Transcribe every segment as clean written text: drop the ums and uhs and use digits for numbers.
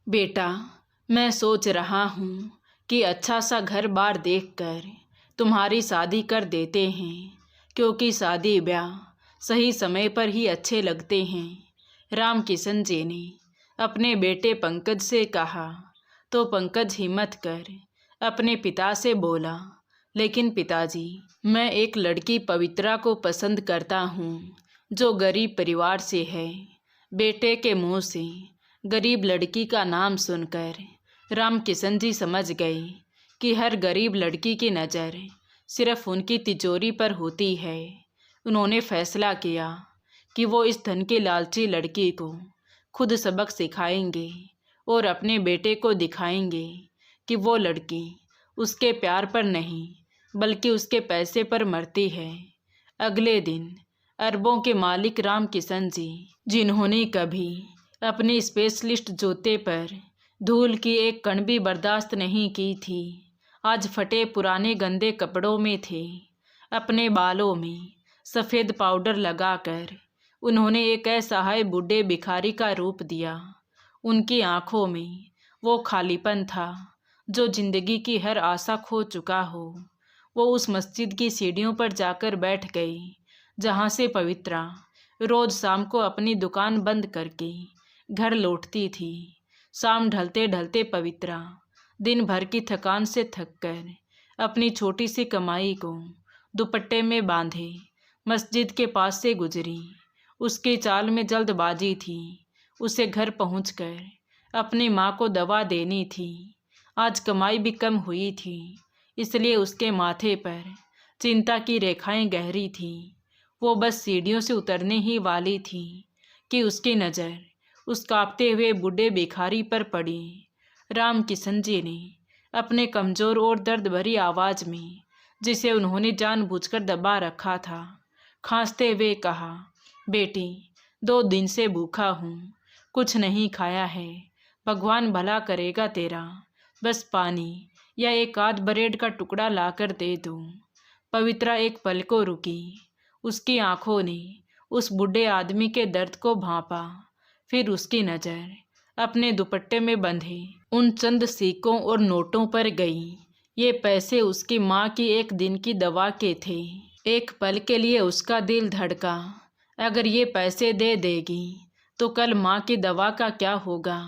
बेटा, मैं सोच रहा हूँ कि अच्छा सा घर बार देखकर तुम्हारी शादी कर देते हैं, क्योंकि शादी ब्याह सही समय पर ही अच्छे लगते हैं। राम किशन जी ने अपने बेटे पंकज से कहा तो पंकज हिम्मत कर अपने पिता से बोला, लेकिन पिताजी, मैं एक लड़की पवित्रा को पसंद करता हूँ जो गरीब परिवार से है। बेटे के मुंह से गरीब लड़की का नाम सुनकर राम किशन जी समझ गए कि हर गरीब लड़की की नज़र सिर्फ उनकी तिजोरी पर होती है। उन्होंने फैसला किया कि वो इस धन की लालची लड़की को खुद सबक सिखाएंगे और अपने बेटे को दिखाएंगे कि वो लड़की उसके प्यार पर नहीं बल्कि उसके पैसे पर मरती है। अगले दिन अरबों के मालिक राम किशन जी, जिन्होंने कभी अपने स्पेशलिस्ट जूते पर धूल की एक कण भी बर्दाश्त नहीं की थी, आज फटे पुराने गंदे कपड़ों में थे। अपने बालों में सफ़ेद पाउडर लगाकर उन्होंने एक असहाय बूढ़े भिखारी का रूप दिया। उनकी आंखों में वो खालीपन था जो जिंदगी की हर आशा खो चुका हो। वो उस मस्जिद की सीढ़ियों पर जाकर बैठ गई जहाँ से पवित्रा रोज़ शाम को अपनी दुकान बंद करके घर लौटती थी। शाम ढलते ढलते पवित्रा दिन भर की थकान से थककर अपनी छोटी सी कमाई को दुपट्टे में बांधे मस्जिद के पास से गुजरी। उसकी चाल में जल्दबाजी थी। उसे घर पहुंचकर अपनी माँ को दवा देनी थी। आज कमाई भी कम हुई थी, इसलिए उसके माथे पर चिंता की रेखाएं गहरी थीं। वो बस सीढ़ियों से उतरने ही वाली थी कि उसकी नज़र उस कांपते हुए बूढ़े भिखारी पर पड़ी। राम किशन जी ने अपने कमज़ोर और दर्द भरी आवाज़ में, जिसे उन्होंने जानबूझकर दबा रखा था, खांसते हुए कहा, बेटी, 2 दिन से भूखा हूँ, कुछ नहीं खाया है। भगवान भला करेगा तेरा, बस पानी या एक आध ब्रेड का टुकड़ा लाकर दे दो। पवित्रा एक पल को रुकी। उसकी आंखों ने उस बूढ़े आदमी के दर्द को भांपा। फिर उसकी नज़र अपने दुपट्टे में बंधे उन चंद सिक्कों और नोटों पर गई। ये पैसे उसकी माँ की एक दिन की दवा के थे। एक पल के लिए उसका दिल धड़का। अगर ये पैसे दे देगी तो कल माँ की दवा का क्या होगा?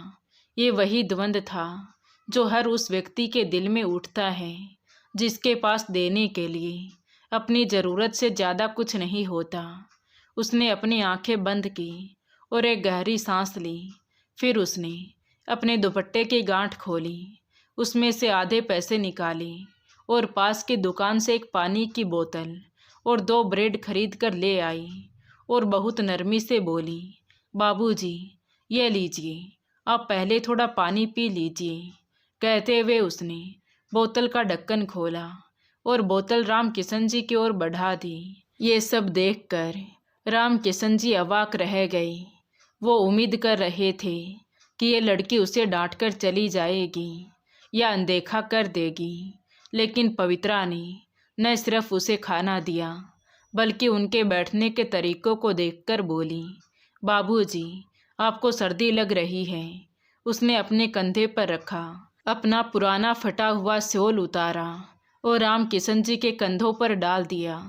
ये वही द्वंद्व था जो हर उस व्यक्ति के दिल में उठता है जिसके पास देने के लिए अपनी ज़रूरत से ज़्यादा कुछ नहीं होता। उसने अपनी आंखें बंद की और एक गहरी सांस ली। फिर उसने अपने दुपट्टे की गांठ खोली, उसमें से आधे पैसे निकाले और पास की दुकान से एक पानी की बोतल और 2 ब्रेड खरीद कर ले आई और बहुत नरमी से बोली, बाबूजी, ये लीजिए, आप पहले थोड़ा पानी पी लीजिए। कहते हुए उसने बोतल का ढक्कन खोला और बोतल राम किशन जी की ओर बढ़ा दी। ये सब देखकर राम किशन जी अवाक रह गए। वो उम्मीद कर रहे थे कि ये लड़की उसे डांटकर चली जाएगी या अनदेखा कर देगी, लेकिन पवित्रा ने न सिर्फ उसे खाना दिया बल्कि उनके बैठने के तरीकों को देखकर बोली, बाबूजी, आपको सर्दी लग रही है। उसने अपने कंधे पर रखा, अपना पुराना फटा हुआ शॉल उतारा और राम किशन जी के कंधों पर डाल दिया।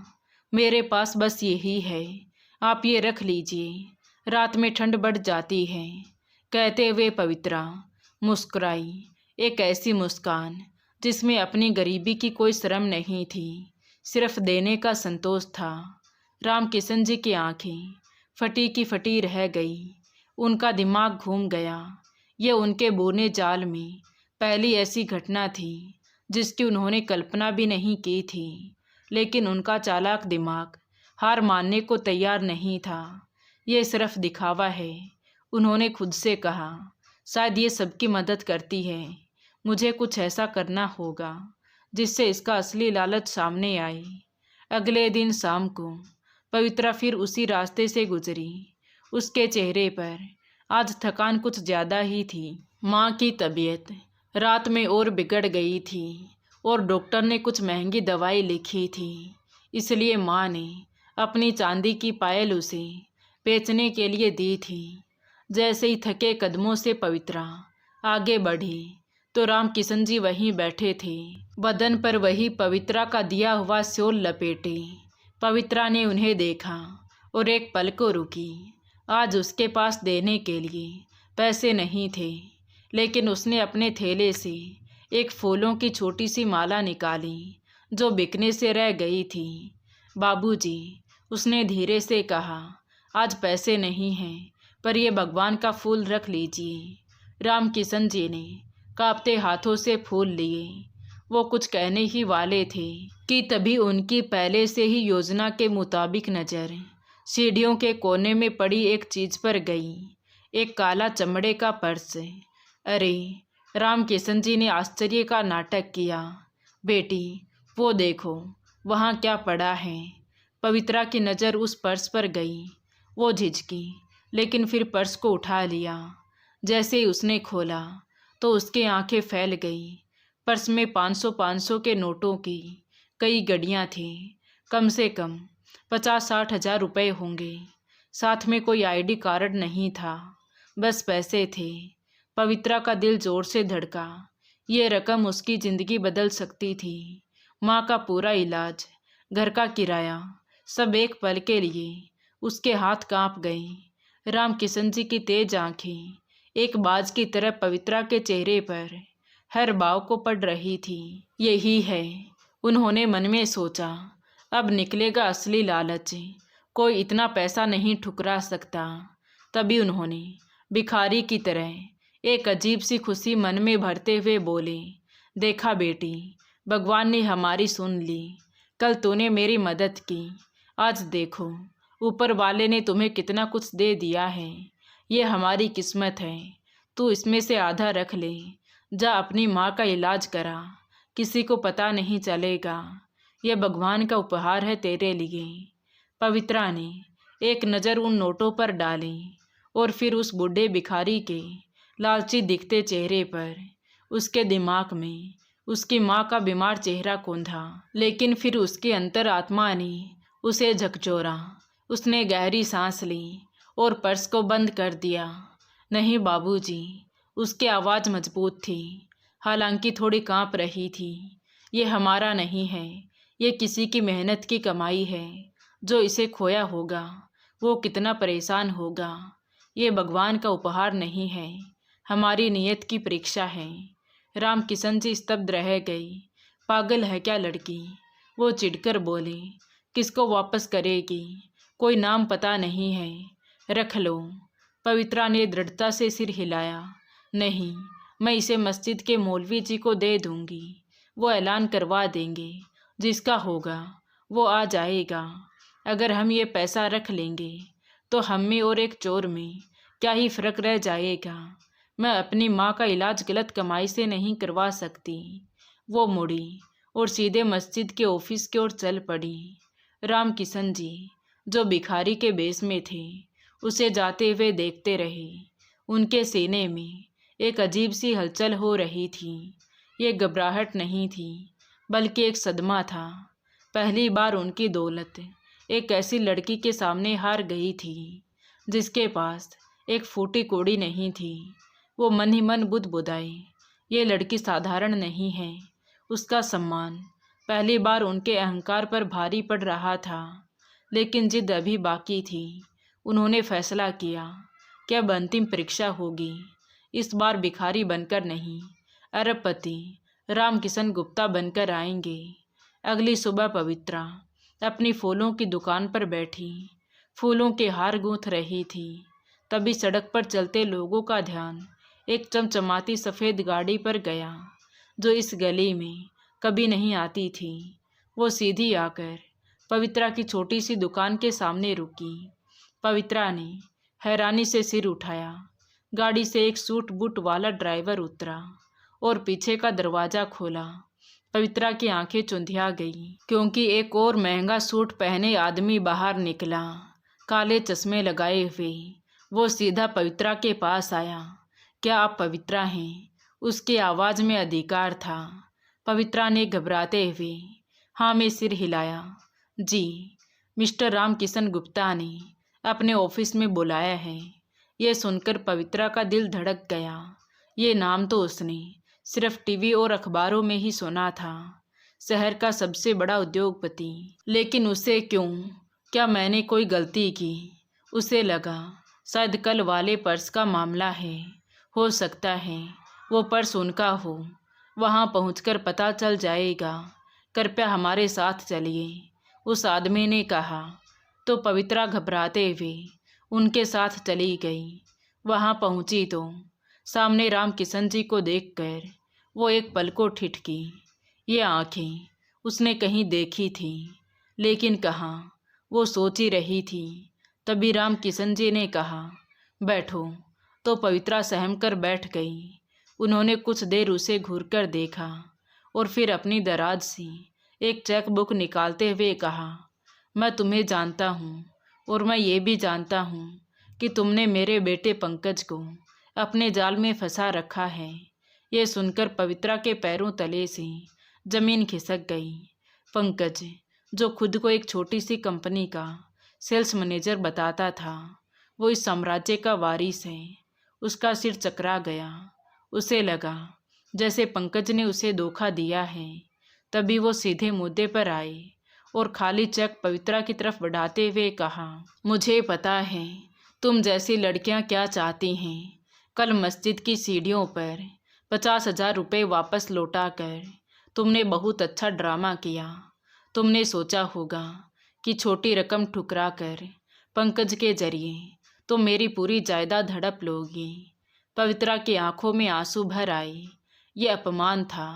मेरे पास बस यही है, आप ये रख लीजिए, रात में ठंड बढ़ जाती है। कहते हुए पवित्रा मुस्कुराई, एक ऐसी मुस्कान जिसमें अपनी गरीबी की कोई शर्म नहीं थी, सिर्फ देने का संतोष था। राम किशन जी की आंखें फटी की फटी रह गई। उनका दिमाग घूम गया। ये उनके बुने जाल में पहली ऐसी घटना थी जिसकी उन्होंने कल्पना भी नहीं की थी, लेकिन उनका चालाक दिमाग हार मानने को तैयार नहीं था। ये सिर्फ दिखावा है, उन्होंने खुद से कहा। शायद ये सबकी मदद करती है। मुझे कुछ ऐसा करना होगा जिससे इसका असली लालच सामने आए। अगले दिन शाम को पवित्रा फिर उसी रास्ते से गुजरी। उसके चेहरे पर आज थकान कुछ ज़्यादा ही थी। माँ की तबीयत रात में और बिगड़ गई थी और डॉक्टर ने कुछ महंगी दवाई लिखी थी, इसलिए माँ ने अपनी चांदी की पायल उसे बेचने के लिए दी थी। जैसे ही थके कदमों से पवित्रा आगे बढ़ी तो राम किशन जी वहीं बैठे थे, बदन पर वही पवित्रा का दिया हुआ शॉल लपेटे। पवित्रा ने उन्हें देखा और एक पल को रुकी। आज उसके पास देने के लिए पैसे नहीं थे, लेकिन उसने अपने थैले से एक फूलों की छोटी सी माला निकाली जो बिकने से रह गई थी। बाबूजी, उसने धीरे से कहा, आज पैसे नहीं हैं, पर ये भगवान का फूल रख लीजिए। राम किशन जी ने कांपते हाथों से फूल लिए। वो कुछ कहने ही वाले थे कि तभी उनकी पहले से ही योजना के मुताबिक नज़र सीढ़ियों के कोने में पड़ी एक चीज़ पर गई, एक काला चमड़े का पर्स। अरे! राम किशन जी ने आश्चर्य का नाटक किया। बेटी, वो देखो, वहाँ क्या पड़ा है। पवित्रा की नज़र उस पर्स पर गई। वो झिझकी, लेकिन फिर पर्स को उठा लिया। जैसे ही उसने खोला तो उसकी आंखें फैल गई। पर्स में 500 के नोटों की कई गड्डियाँ थी। कम से कम 50-60 हज़ार रुपये होंगे। साथ में कोई आईडी कार्ड नहीं था, बस पैसे थे। पवित्रा का दिल जोर से धड़का। ये रकम उसकी ज़िंदगी बदल सकती थी। माँ का पूरा इलाज, घर का किराया, सब एक पल के लिए। उसके हाथ कांप गए। राम किशन जी की तेज आंखें एक बाज की तरह पवित्रा के चेहरे पर हर भाव को पढ़ रही थी। यही है, उन्होंने मन में सोचा, अब निकलेगा असली लालच। कोई इतना पैसा नहीं ठुकरा सकता। तभी उन्होंने भिखारी की तरह एक अजीब सी खुशी मन में भरते हुए बोले, देखा बेटी, भगवान ने हमारी सुन ली। कल तूने मेरी मदद की, आज देखो ऊपर वाले ने तुम्हें कितना कुछ दे दिया है। ये हमारी किस्मत है। तू इसमें से आधा रख ले, जा अपनी माँ का इलाज करा, किसी को पता नहीं चलेगा। यह भगवान का उपहार है तेरे लिए। पवित्रा ने एक नज़र उन नोटों पर डाली और फिर उस बूढ़े भिखारी के लालची दिखते चेहरे पर। उसके दिमाग में उसकी माँ का बीमार चेहरा कौंधा, लेकिन फिर उसकी अंतरात्मा ने उसे झकझोरा। उसने गहरी सांस ली और पर्स को बंद कर दिया। नहीं बाबूजी, उसकी आवाज़ मजबूत थी, हालांकि थोड़ी कांप रही थी। ये हमारा नहीं है, ये किसी की मेहनत की कमाई है। जो इसे खोया होगा वो कितना परेशान होगा। ये भगवान का उपहार नहीं है, हमारी नीयत की परीक्षा है। राम किशन जी स्तब्ध रह गई। पागल है क्या लड़की, वो चिढ़कर बोले। किसको वापस करेगी, कोई नाम पता नहीं है, रख लो। पवित्रा ने दृढ़ता से सिर हिलाया। नहीं, मैं इसे मस्जिद के मौलवी जी को दे दूंगी, वो ऐलान करवा देंगे। जिसका होगा वो आ जाएगा। अगर हम ये पैसा रख लेंगे तो हम में और एक चोर में क्या ही फ़र्क रह जाएगा। मैं अपनी माँ का इलाज गलत कमाई से नहीं करवा सकती। वो मुड़ी और सीधे मस्जिद के ऑफिस की ओर चल पड़ी। राम किशन जी, जो भिखारी के भेष में थे, उसे जाते हुए देखते रहे। उनके सीने में एक अजीब सी हलचल हो रही थी। ये घबराहट नहीं थी, बल्कि एक सदमा था। पहली बार उनकी दौलत एक ऐसी लड़की के सामने हार गई थी जिसके पास एक फूटी कौड़ी नहीं थी। वो मन ही मन बुदबुदाए, ये लड़की साधारण नहीं है। उसका सम्मान पहली बार उनके अहंकार पर भारी पड़ रहा था, लेकिन जिद अभी बाकी थी। उन्होंने फैसला किया कि अब अंतिम परीक्षा होगी। इस बार भिखारी बनकर नहीं, अरबपति राम किशन गुप्ता बनकर आएंगे। अगली सुबह पवित्रा अपनी फूलों की दुकान पर बैठी फूलों के हार गूंथ रही थी। तभी सड़क पर चलते लोगों का ध्यान एक चमचमाती सफ़ेद गाड़ी पर गया जो इस गली में कभी नहीं आती थी। वो सीधी आकर पवित्रा की छोटी सी दुकान के सामने रुकी। पवित्रा ने हैरानी से सिर उठाया। गाड़ी से एक सूट बूट वाला ड्राइवर उतरा और पीछे का दरवाज़ा खोला। पवित्रा की आंखें चुंधिया गईं, क्योंकि एक और महंगा सूट पहने आदमी बाहर निकला, काले चश्मे लगाए हुए। वो सीधा पवित्रा के पास आया। क्या आप पवित्रा हैं? उसकी आवाज़ में अधिकार था। पवित्रा ने घबराते हुए हाँ में सिर हिलाया। जी, मिस्टर राम किशन गुप्ता ने अपने ऑफिस में बुलाया है। यह सुनकर पवित्रा का दिल धड़क गया। ये नाम तो उसने सिर्फ टीवी और अखबारों में ही सुना था, शहर का सबसे बड़ा उद्योगपति। लेकिन उसे क्यों? क्या मैंने कोई गलती की? उसे लगा शायद कल वाले पर्स का मामला है। हो सकता है वो पर्स उनका हो। वहाँ पहुंचकर पता चल जाएगा। कृपया हमारे साथ चलिए, उस आदमी ने कहा। तो पवित्रा घबराते हुए उनके साथ चली गई। वहाँ पहुंची तो सामने राम किशन जी को देखकर वो एक पल को ठिठकी। ये आंखें उसने कहीं देखी थी, लेकिन कहाँ? वो सोच ही रही थी। तभी राम किशन जी ने कहा, बैठो। तो पवित्रा सहम कर बैठ गई। उन्होंने कुछ देर उसे घूरकर देखा और फिर अपनी दराज से एक चेक बुक निकालते हुए कहा, मैं तुम्हें जानता हूँ और मैं ये भी जानता हूँ कि तुमने मेरे बेटे पंकज को अपने जाल में फंसा रखा है। ये सुनकर पवित्रा के पैरों तले से जमीन खिसक गई। पंकज, जो खुद को एक छोटी सी कंपनी का सेल्स मैनेजर बताता था, वो इस साम्राज्य का वारिस है। उसका सिर चकरा गया। उसे लगा जैसे पंकज ने उसे धोखा दिया है। तभी वो सीधे मुद्दे पर आए और खाली चेक पवित्रा की तरफ बढ़ाते हुए कहा, मुझे पता है तुम जैसी लड़कियां क्या चाहती हैं। कल मस्जिद की सीढ़ियों पर 50,000 रुपये वापस लौटा कर तुमने बहुत अच्छा ड्रामा किया। तुमने सोचा होगा कि छोटी रकम ठुकरा कर पंकज के जरिए तो मेरी पूरी जायदाद हड़प लोगी। पवित्रा की आंखों में आंसू भर आए। ये अपमान था।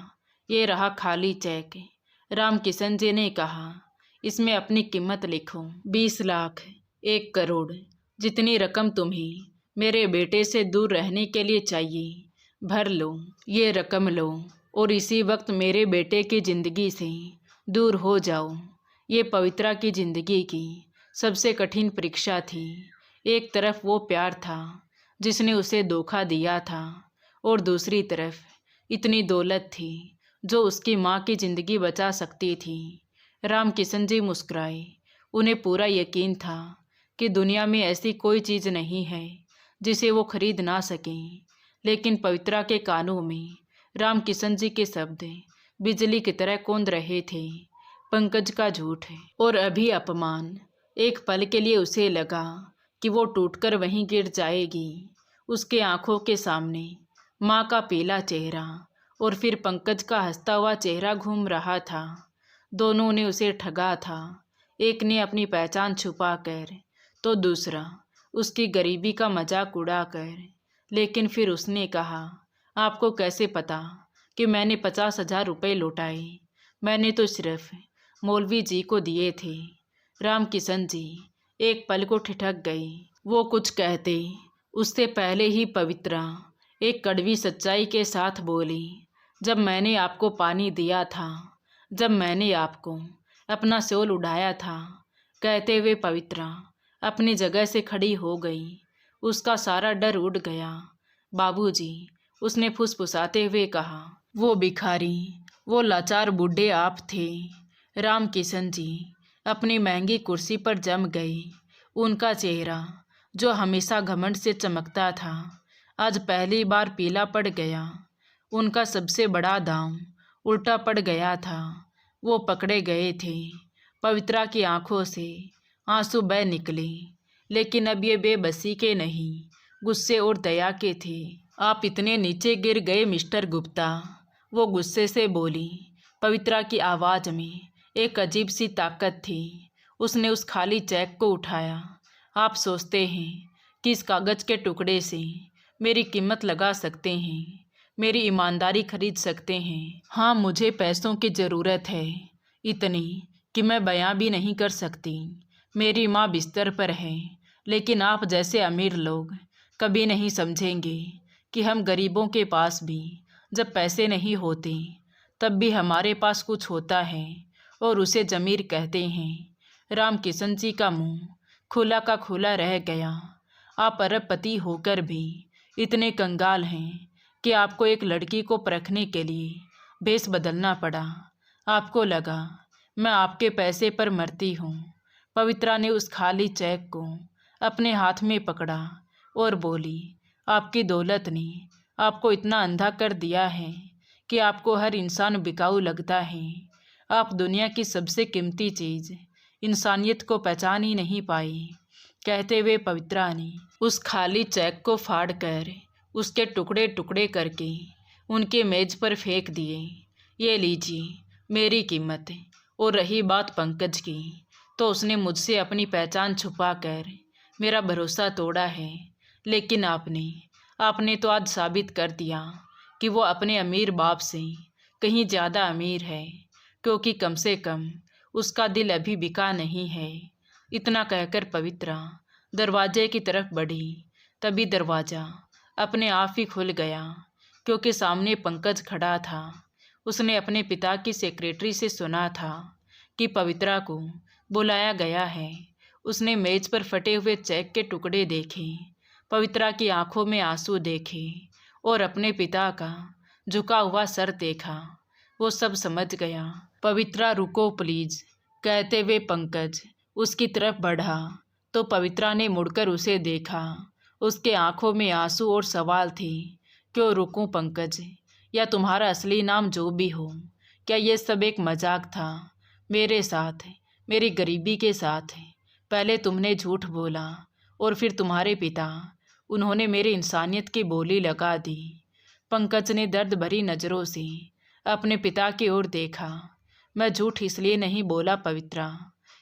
ये रहा खाली चेक। राम किशन जी ने कहा, इसमें अपनी कीमत लिखो। 20 लाख, 1 करोड़, जितनी रकम तुम्हें मेरे बेटे से दूर रहने के लिए चाहिए, भर लो। ये रकम लो और इसी वक्त मेरे बेटे की ज़िंदगी से दूर हो जाओ। ये पवित्रा की ज़िंदगी की सबसे कठिन परीक्षा थी। एक तरफ वो प्यार था जिसने उसे धोखा दिया था, और दूसरी तरफ इतनी दौलत थी जो उसकी माँ की ज़िंदगी बचा सकती थी। राम किशन जी मुस्कुराए। उन्हें पूरा यकीन था कि दुनिया में ऐसी कोई चीज़ नहीं है जिसे वो खरीद ना सकें। लेकिन पवित्रा के कानों में राम किशन जी के शब्द बिजली की तरह कौंध रहे थे। पंकज का झूठ और अभी अपमान। एक पल के लिए उसे लगा कि वो टूटकर वहीं गिर जाएगी। उसके आंखों के सामने माँ का पीला चेहरा और फिर पंकज का हंसता हुआ चेहरा घूम रहा था। दोनों ने उसे ठगा था। एक ने अपनी पहचान छुपाकर, तो दूसरा उसकी गरीबी का मजाक उड़ाकर। लेकिन फिर उसने कहा, आपको कैसे पता कि मैंने 50,000 रुपये लौटाए? मैंने तो सिर्फ मौलवी जी को दिए थे। राम किशन जी एक पल को ठिठक गई। वो कुछ कहते उससे पहले ही पवित्रा एक कड़वी सच्चाई के साथ बोली, जब मैंने आपको पानी दिया था, जब मैंने आपको अपना शॉल उड़ाया था। कहते हुए पवित्रा अपनी जगह से खड़ी हो गई। उसका सारा डर उड़ गया। बाबूजी, उसने फुसफुसाते हुए कहा, वो भिखारी, वो लाचार बूढ़े आप थे। राम किशन जी अपनी महंगी कुर्सी पर जम गए। उनका चेहरा जो हमेशा घमंड से चमकता था, आज पहली बार पीला पड़ गया। उनका सबसे बड़ा दांव उल्टा पड़ गया था। वो पकड़े गए थे। पवित्रा की आंखों से आंसू बह निकले, लेकिन अब ये बेबसी के नहीं, गुस्से और दया के थे। आप इतने नीचे गिर गए मिस्टर गुप्ता, वो गुस्से से बोली। पवित्रा की आवाज़ में एक अजीब सी ताकत थी। उसने उस खाली चेक को उठाया। आप सोचते हैं कि इस कागज़ के टुकड़े से मेरी कीमत लगा सकते हैं, मेरी ईमानदारी खरीद सकते हैं? हाँ, मुझे पैसों की ज़रूरत है, इतनी कि मैं बयां भी नहीं कर सकती। मेरी माँ बिस्तर पर है, लेकिन आप जैसे अमीर लोग कभी नहीं समझेंगे कि हम गरीबों के पास भी जब पैसे नहीं होते तब भी हमारे पास कुछ होता है, और उसे ज़मीर कहते हैं। राम किशन जी का मुंह खुला का खुला रह गया। आप अरबपति होकर भी इतने कंगाल हैं कि आपको एक लड़की को परखने के लिए भेष बदलना पड़ा। आपको लगा मैं आपके पैसे पर मरती हूँ। पवित्रा ने उस खाली चेक को अपने हाथ में पकड़ा और बोली, आपकी दौलत ने आपको इतना अंधा कर दिया है कि आपको हर इंसान बिकाऊ लगता है। आप दुनिया की सबसे कीमती चीज़ इंसानियत को पहचान ही नहीं पाई। कहते हुए पवित्रा ने उस खाली चेक को फाड़ कर उसके टुकड़े टुकड़े करके उनके मेज पर फेंक दिए। ये लीजिए मेरी कीमत। और रही बात पंकज की, तो उसने मुझसे अपनी पहचान छुपा कर मेरा भरोसा तोड़ा है। लेकिन आपने तो आज साबित कर दिया कि वो अपने अमीर बाप से कहीं ज़्यादा अमीर है, क्योंकि कम से कम उसका दिल अभी बिका नहीं है। इतना कहकर पवित्रा दरवाजे की तरफ बढ़ी। तभी दरवाज़ा अपने आप ही खुल गया, क्योंकि सामने पंकज खड़ा था। उसने अपने पिता की सेक्रेटरी से सुना था कि पवित्रा को बुलाया गया है। उसने मेज पर फटे हुए चेक के टुकड़े देखे, पवित्रा की आंखों में आंसू देखे और अपने पिता का झुका हुआ सर देखा। वो सब समझ गया। पवित्रा रुको प्लीज, कहते हुए पंकज उसकी तरफ बढ़ा तो पवित्रा ने मुड़कर उसे देखा। उसके आंखों में आंसू और सवाल थे। क्यों रुकूं पंकज, या तुम्हारा असली नाम जो भी हो, क्या ये सब एक मजाक था मेरे साथ, मेरी गरीबी के साथ? पहले तुमने झूठ बोला और फिर तुम्हारे पिता, उन्होंने मेरी इंसानियत की बोली लगा दी। पंकज ने दर्द भरी नज़रों से अपने पिता की ओर देखा। मैं झूठ इसलिए नहीं बोला पवित्रा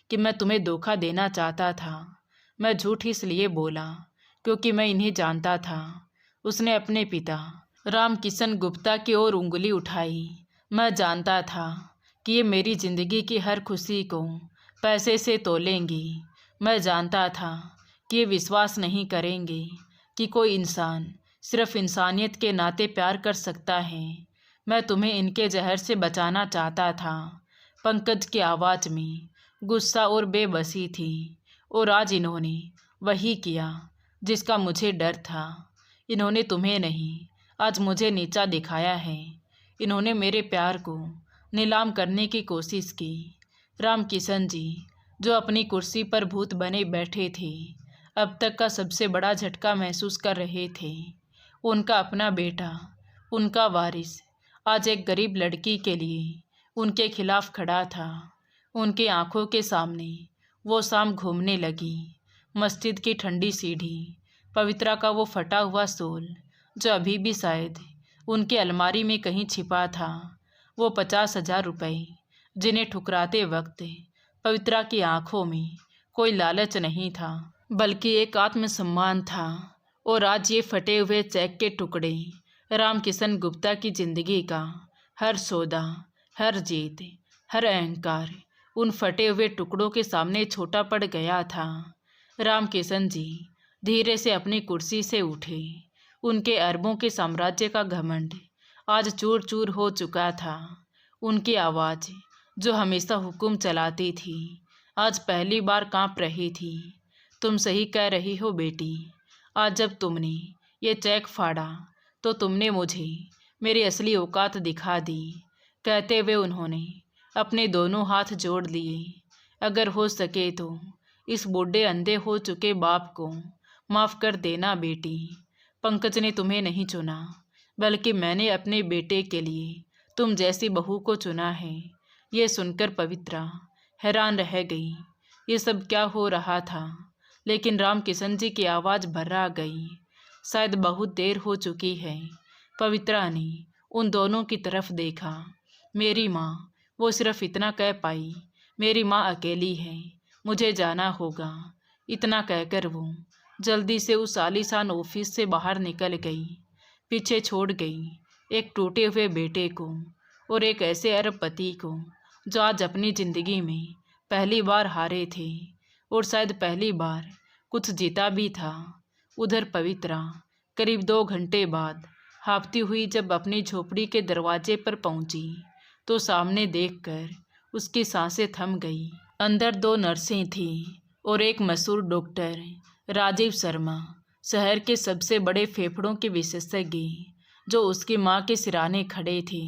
कि मैं तुम्हें धोखा देना चाहता था। मैं झूठ इसलिए बोला क्योंकि मैं इन्हें जानता था। उसने अपने पिता राम किशन गुप्ता की ओर उंगली उठाई। मैं जानता था कि ये मेरी ज़िंदगी की हर खुशी को पैसे से तोलेंगी। मैं जानता था कि ये विश्वास नहीं करेंगे कि कोई इंसान सिर्फ इंसानियत के नाते प्यार कर सकता है। मैं तुम्हें इनके जहर से बचाना चाहता था। पंकज की आवाज़ में गुस्सा और बेबसी थी। और आज इन्होंने वही किया जिसका मुझे डर था। इन्होंने तुम्हें नहीं, आज मुझे नीचा दिखाया है। इन्होंने मेरे प्यार को नीलाम करने की कोशिश की। राम किशन जी, जो अपनी कुर्सी पर भूत बने बैठे थे, अब तक का सबसे बड़ा झटका महसूस कर रहे थे। उनका अपना बेटा, उनका वारिस, आज एक गरीब लड़की के लिए उनके खिलाफ खड़ा था। उनकी आंखों के सामने वो शाम घूमने लगी। मस्जिद की ठंडी सीढ़ी, पवित्रा का वो फटा हुआ शॉल जो अभी भी शायद उनकी अलमारी में कहीं छिपा था, वो 50,000 रुपये जिन्हें ठुकराते वक्त पवित्रा की आंखों में कोई लालच नहीं था, बल्कि एक आत्मसम्मान था। और आज ये फटे हुए चेक के टुकड़े राम किशन गुप्ता की जिंदगी का हर सौदा, हर जीत, हर अहंकार उन फटे हुए टुकड़ों के सामने छोटा पड़ गया था। राम किशन जी धीरे से अपनी कुर्सी से उठे। उनके अरबों के साम्राज्य का घमंड आज चूर चूर हो चुका था। उनकी आवाज़ जो हमेशा हुक्म चलाती थी, आज पहली बार कांप रही थी। तुम सही कह रही हो बेटी, आज जब तुमने ये चेक फाड़ा तो तुमने मुझे मेरी असली औकात दिखा दी। कहते हुए उन्होंने अपने दोनों हाथ जोड़ लिए। अगर हो सके तो इस बूढ़े अंधे हो चुके बाप को माफ़ कर देना बेटी। पंकज ने तुम्हें नहीं चुना, बल्कि मैंने अपने बेटे के लिए तुम जैसी बहू को चुना है। ये सुनकर पवित्रा हैरान रह गई। ये सब क्या हो रहा था? लेकिन राम किशन जी की आवाज़ भर्रा गई। शायद बहुत देर हो चुकी है। पवित्रा ने उन दोनों की तरफ देखा। मेरी माँ, वो सिर्फ इतना कह पाई, मेरी माँ अकेली है, मुझे जाना होगा। इतना कहकर वो जल्दी से उस आलीशान ऑफिस से बाहर निकल गई। पीछे छोड़ गई एक टूटे हुए बेटे को और एक ऐसे अरबपति को जो आज अपनी ज़िंदगी में पहली बार हारे थे और शायद पहली बार कुछ जीता भी था। उधर पवित्रा करीब 2 घंटे बाद हाँफती हुई जब अपनी झोपड़ी के दरवाजे पर पहुंची तो सामने देखकर उसकी सांसें थम गई। अंदर 2 नर्सें थीं और एक मशहूर डॉक्टर राजीव शर्मा, शहर के सबसे बड़े फेफड़ों के विशेषज्ञ, जो उसकी माँ के सिराने खड़े थे।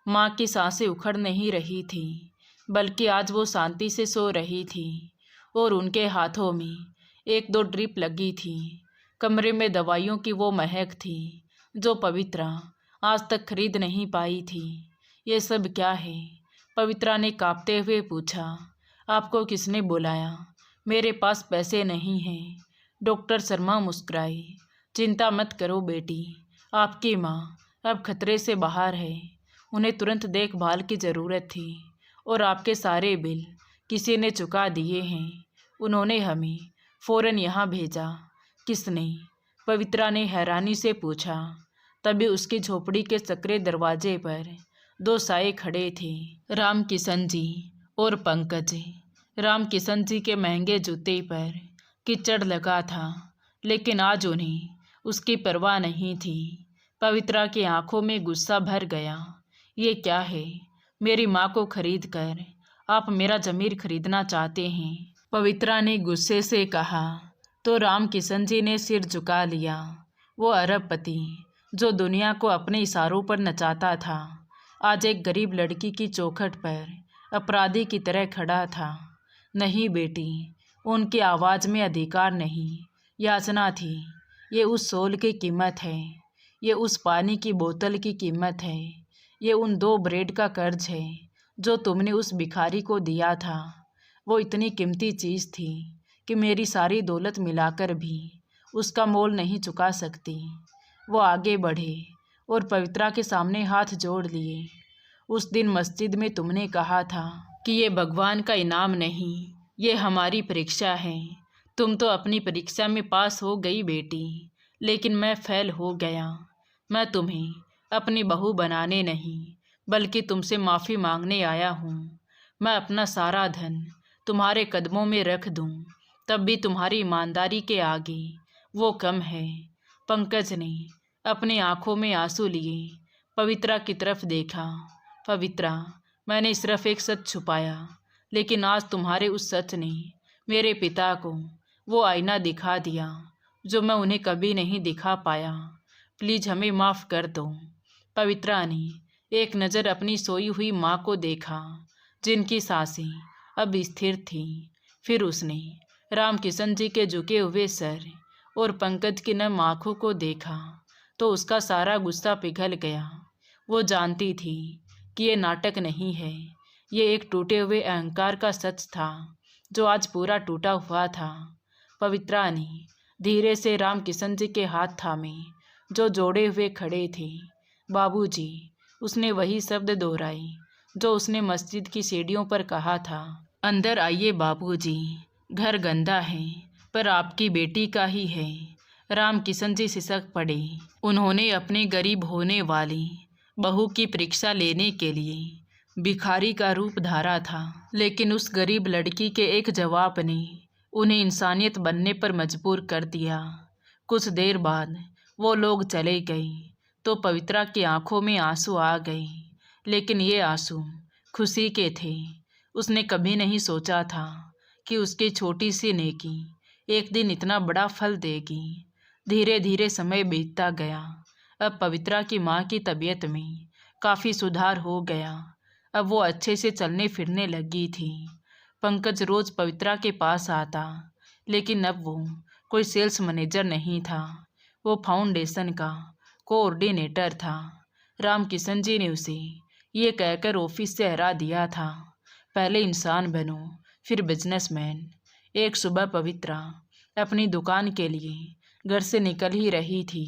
माँ की सांसें उखड़ नहीं रही थी, बल्कि आज वो शांति से सो रही थी और उनके हाथों में 1-2 ड्रिप लगी थी। कमरे में दवाइयों की वो महक थी जो पवित्रा आज तक खरीद नहीं पाई थी। ये सब क्या है? पवित्रा ने कांपते हुए पूछा। आपको किसने बुलाया? मेरे पास पैसे नहीं हैं। डॉक्टर शर्मा मुस्कुराई। चिंता मत करो बेटी, आपकी माँ अब खतरे से बाहर है। उन्हें तुरंत देखभाल की ज़रूरत थी और आपके सारे बिल किसी ने चुका दिए हैं। उन्होंने हमें फ़ौरन यहाँ भेजा। किसने? पवित्रा ने हैरानी से पूछा। तभी उसकी झोपड़ी के सकरे दरवाजे पर दो साए खड़े थे, राम किशन जी और पंकज। राम किशन जी के महंगे जूते पर कीचड़ लगा था, लेकिन आज उन्हें उसकी परवाह नहीं थी। पवित्रा की आंखों में गुस्सा भर गया। ये क्या है? मेरी माँ को खरीद कर आप मेरा ज़मीर खरीदना चाहते हैं? पवित्रा ने गुस्से से कहा। तो राम किशन जी ने सिर झुका लिया। वो अरबपति जो दुनिया को अपने इशारों पर नचाता था, आज एक गरीब लड़की की चौखट पर अपराधी की तरह खड़ा था। नहीं बेटी, उनकी आवाज़ में अधिकार नहीं, याचना थी। ये उस सोल की कीमत है, ये उस पानी की बोतल की कीमत है, ये उन 2 ब्रेड का कर्ज है जो तुमने उस भिखारी को दिया था। वो इतनी कीमती चीज़ थी कि मेरी सारी दौलत मिलाकर भी उसका मोल नहीं चुका सकती। वो आगे बढ़े और पवित्रा के सामने हाथ जोड़ लिए। उस दिन मस्जिद में तुमने कहा था कि ये भगवान का इनाम नहीं, ये हमारी परीक्षा है। तुम तो अपनी परीक्षा में पास हो गई बेटी, लेकिन मैं फेल हो गया। मैं तुम्हें अपनी बहू बनाने नहीं, बल्कि तुमसे माफ़ी मांगने आया हूँ। मैं अपना सारा धन तुम्हारे कदमों में रख दूँ, तब भी तुम्हारी ईमानदारी के आगे वो कम है। पंकज ने अपनी आंखों में आंसू लिए पवित्रा की तरफ देखा। पवित्रा, मैंने सिर्फ एक सच छुपाया, लेकिन आज तुम्हारे उस सच ने मेरे पिता को वो आईना दिखा दिया जो मैं उन्हें कभी नहीं दिखा पाया। प्लीज़ हमें माफ़ कर दो। पवित्रा ने एक नज़र अपनी सोई हुई माँ को देखा, जिनकी सांसें अब स्थिर थीं। फिर उसने राम किशन जी के झुके हुए सर और पंकज की नम आँखों को देखा तो उसका सारा गुस्सा पिघल गया। वो जानती थी कि ये नाटक नहीं है, ये एक टूटे हुए अहंकार का सच था जो आज पूरा टूटा हुआ था। पवित्रा ने धीरे से राम किशन जी के हाथ थामे जो जोड़े हुए खड़े थे। बाबूजी, उसने वही शब्द दोहराए जो उसने मस्जिद की सीढ़ियों पर कहा था। अंदर आइए बाबूजी, घर गंदा है पर आपकी बेटी का ही है। राम किशन जी सिसक पड़े। उन्होंने अपने गरीब होने वाली बहू की परीक्षा लेने के लिए भिखारी का रूप धारा था, लेकिन उस गरीब लड़की के एक जवाब ने उन्हें इंसानियत बनने पर मजबूर कर दिया। कुछ देर बाद वो लोग चले गए तो पवित्रा की आंखों में आंसू आ गए, लेकिन ये आंसू खुशी के थे। उसने कभी नहीं सोचा था कि उसकी छोटी सी नेकी एक दिन इतना बड़ा फल देगी। धीरे धीरे समय बीतता गया। अब पवित्रा की माँ की तबीयत में काफ़ी सुधार हो गया। अब वो अच्छे से चलने फिरने लगी थी। पंकज रोज़ पवित्रा के पास आता, लेकिन अब वो कोई सेल्स मैनेजर नहीं था, वो फाउंडेशन का कोऑर्डिनेटर था। राम किशन जी ने उसे ये कहकर ऑफिस से हरा दिया था, पहले इंसान बनो फिर बिजनेसमैन। एक सुबह पवित्रा अपनी दुकान के लिए घर से निकल ही रही थी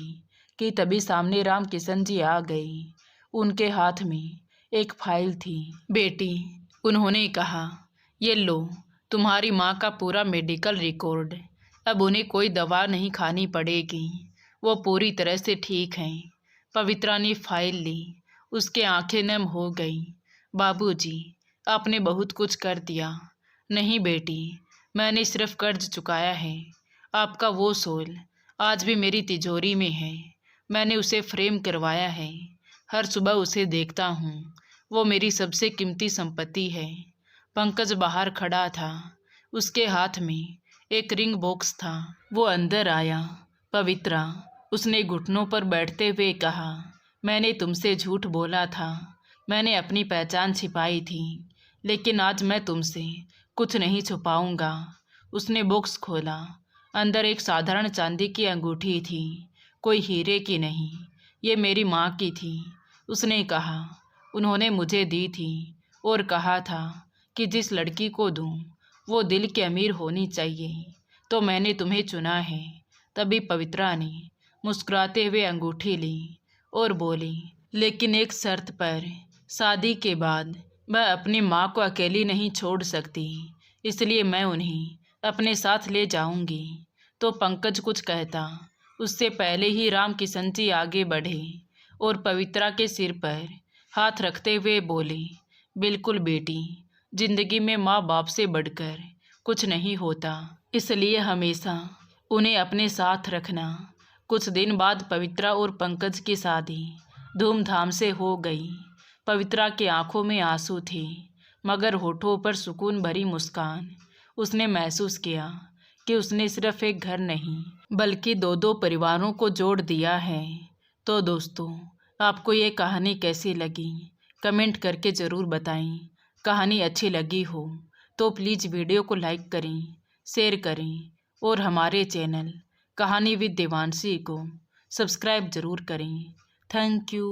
कि तभी सामने राम किशन जी आ गए। उनके हाथ में एक फाइल थी। बेटी, उन्होंने कहा, ये लो तुम्हारी माँ का पूरा मेडिकल रिकॉर्ड। अब उन्हें कोई दवा नहीं खानी पड़ेगी, वो पूरी तरह से ठीक हैं। पवित्रा ने फाइल ली। उसके आंखें नम हो गईं। बाबूजी, आपने बहुत कुछ कर दिया। नहीं बेटी, मैंने सिर्फ कर्ज चुकाया है। आपका वो सोल आज भी मेरी तिजोरी में है। मैंने उसे फ्रेम करवाया है। हर सुबह उसे देखता हूँ। वो मेरी सबसे कीमती संपत्ति है। पंकज बाहर खड़ा था। उसके हाथ में एक रिंग बॉक्स था। वो अंदर आया। पवित्रा, उसने घुटनों पर बैठते हुए कहा, मैंने तुमसे झूठ बोला था। मैंने अपनी पहचान छिपाई थी, लेकिन आज मैं तुमसे कुछ नहीं छुपाऊंगा। उसने बॉक्स खोला। अंदर एक साधारण चांदी की अंगूठी थी, कोई हीरे की नहीं। ये मेरी माँ की थी। उसने कहा, उन्होंने मुझे दी थी और कहा था कि जिस लड़की को दूँ वो दिल की अमीर होनी चाहिए, तो मैंने तुम्हें चुना है। तभी पवित्रा ने मुस्कुराते हुए अंगूठी ली और बोली, लेकिन एक शर्त पर। शादी के बाद मैं अपनी माँ को अकेली नहीं छोड़ सकती, इसलिए मैं उन्हें अपने साथ ले जाऊंगी। तो पंकज कुछ कहता उससे पहले ही राम किशन जी आगे बढ़े और पवित्रा के सिर पर हाथ रखते हुए बोले, बिल्कुल बेटी, जिंदगी में माँ बाप से बढ़कर कुछ नहीं होता, इसलिए हमेशा उन्हें अपने साथ रखना। कुछ दिन बाद पवित्रा और पंकज की शादी धूमधाम से हो गई। पवित्रा की आंखों में आंसू थे, मगर होठों पर सुकून भरी मुस्कान। उसने महसूस किया कि उसने सिर्फ एक घर नहीं बल्कि दो दो परिवारों को जोड़ दिया है। तो दोस्तों, आपको ये कहानी कैसी लगी कमेंट करके ज़रूर बताएं। कहानी अच्छी लगी हो तो प्लीज़ वीडियो को लाइक करें, शेयर करें और हमारे चैनल कहानी विद देवांशी को सब्सक्राइब ज़रूर करें। Thank you.